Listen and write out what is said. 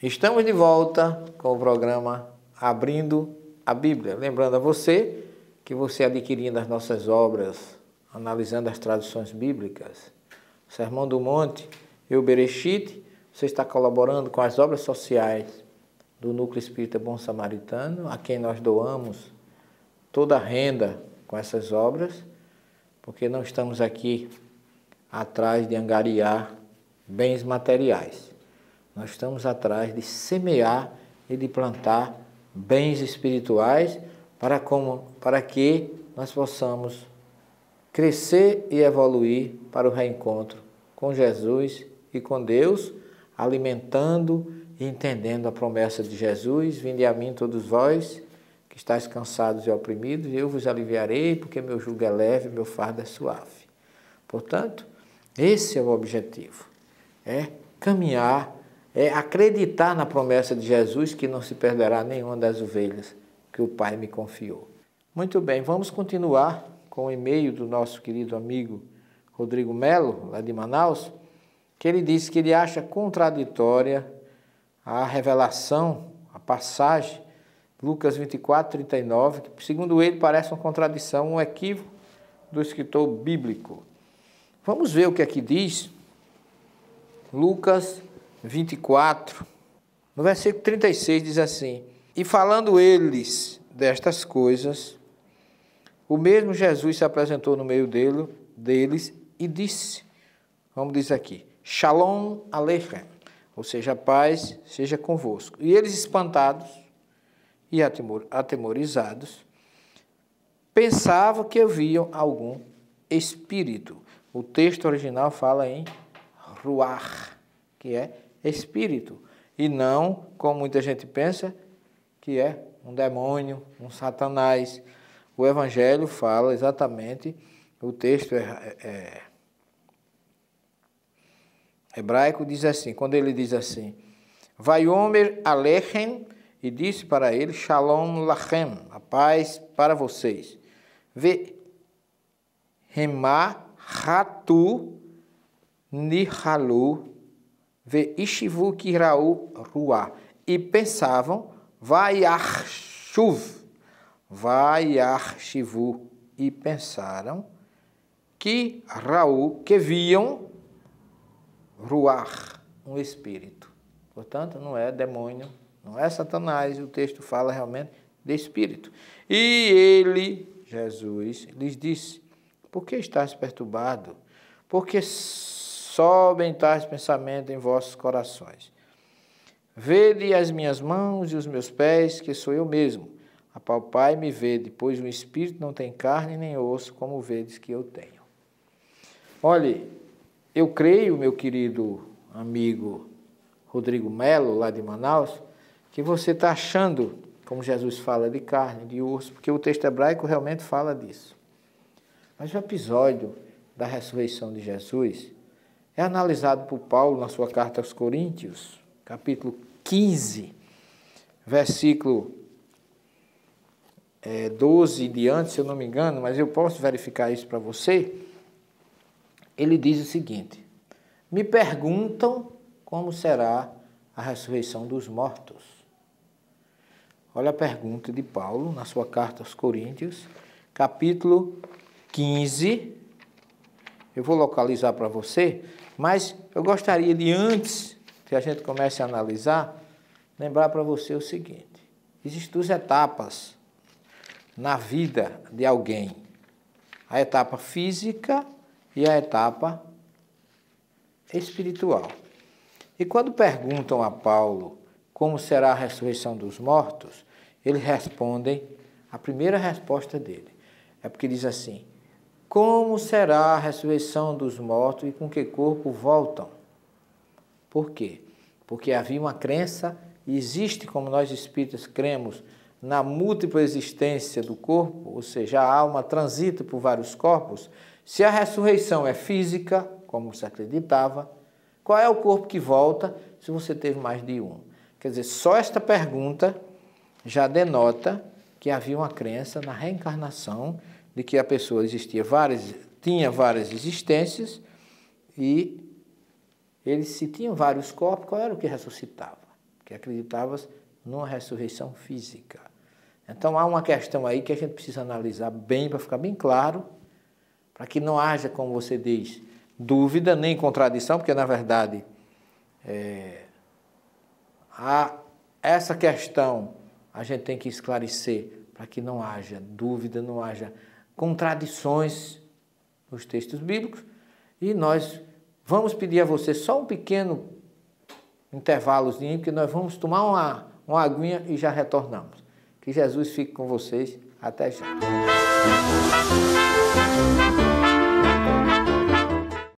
Estamos de volta com o programa Abrindo a Bíblia. Lembrando a você que você adquirindo as nossas obras, analisando as traduções bíblicas, Sermão do Monte e o Bereshit, você está colaborando com as obras sociais do Núcleo Espírita Bom Samaritano, a quem nós doamos toda a renda com essas obras, porque não estamos aqui atrás de angariar bens materiais. Nós estamos atrás de semear e de plantar bens espirituais para que nós possamos crescer e evoluir para o reencontro com Jesus e com Deus, alimentando e entendendo a promessa de Jesus: vinde a mim todos vós que estáis cansados e oprimidos, e eu vos aliviarei, porque meu jugo é leve e meu fardo é suave. Portanto, esse é o objetivo, é caminhar, é acreditar na promessa de Jesus que não se perderá nenhuma das ovelhas que o Pai me confiou. Muito bem, vamos continuar com o e-mail do nosso querido amigo Rodrigo Melo, lá de Manaus, que ele disse que ele acha contraditória a revelação, a passagem, Lucas 24, 39, que segundo ele parece uma contradição, um equívoco do escritor bíblico. Vamos ver o que aqui diz Lucas 24, no versículo 36 diz assim: e falando eles destas coisas, o mesmo Jesus se apresentou no meio deles e disse, vamos dizer aqui, Shalom Aleichem, ou seja, a paz seja convosco. E eles, espantados e atemorizados, pensavam que haviam algum espírito. O texto original fala em ruach, que é espírito, e não, como muita gente pensa, que é um demônio, um satanás. O Evangelho fala exatamente, o texto hebraico diz assim, quando ele diz assim, Vaiomer Alechem, e disse para ele, Shalom Lachem, a paz para vocês. Ve Hema Hatu Nihalu Ve Ishivu Kirau Ruá. E pensavam, Vaiarshuv, Vaiarshivu, e pensaram que Raul, que viam Ruach, um espírito. Portanto, não é demônio, não é Satanás, o texto fala realmente de espírito. E ele, Jesus, lhes disse, por que estás perturbado? Porque sobem tais pensamentos em vossos corações. Vede as minhas mãos e os meus pés, que sou eu mesmo. Apalpai e me vede, pois o espírito não tem carne nem osso, como vedes que eu tenho. Olhe, eu creio, meu querido amigo Rodrigo Melo, lá de Manaus, que você está achando, como Jesus fala, de carne, de osso, porque o texto hebraico realmente fala disso. Mas o episódio da ressurreição de Jesus é analisado por Paulo na sua carta aos Coríntios, capítulo 15, versículo 12 e diante, se eu não me engano, mas eu posso verificar isso para você. Ele diz o seguinte, me perguntam como será a ressurreição dos mortos. Olha a pergunta de Paulo na sua carta aos Coríntios, capítulo 15, eu vou localizar para você, mas eu gostaria de, antes que a gente comece a analisar, lembrar para você o seguinte, existem duas etapas na vida de alguém, a etapa física e a etapa espiritual. E quando perguntam a Paulo como será a ressurreição dos mortos, eles respondem, a primeira resposta dele é porque diz assim, como será a ressurreição dos mortos e com que corpo voltam? Por quê? Porque havia uma crença, e existe, como nós espíritas cremos, na múltipla existência do corpo, ou seja, a alma transita por vários corpos. Se a ressurreição é física, como se acreditava, qual é o corpo que volta se você teve mais de um? Quer dizer, só esta pergunta já denota que havia uma crença na reencarnação, de que a pessoa tinha várias existências e eles, se tinham vários corpos, qual era o que ressuscitava? que acreditavas numa ressurreição física. Então há uma questão aí que a gente precisa analisar bem, para ficar bem claro, para que não haja, como você diz, dúvida nem contradição, porque na verdade essa questão a gente tem que esclarecer para que não haja dúvida, não haja contradições nos textos bíblicos. E nós vamos pedir a você só um pequeno intervalozinho, porque nós vamos tomar uma aguinha e já retornamos. Que Jesus fique com vocês. Até já.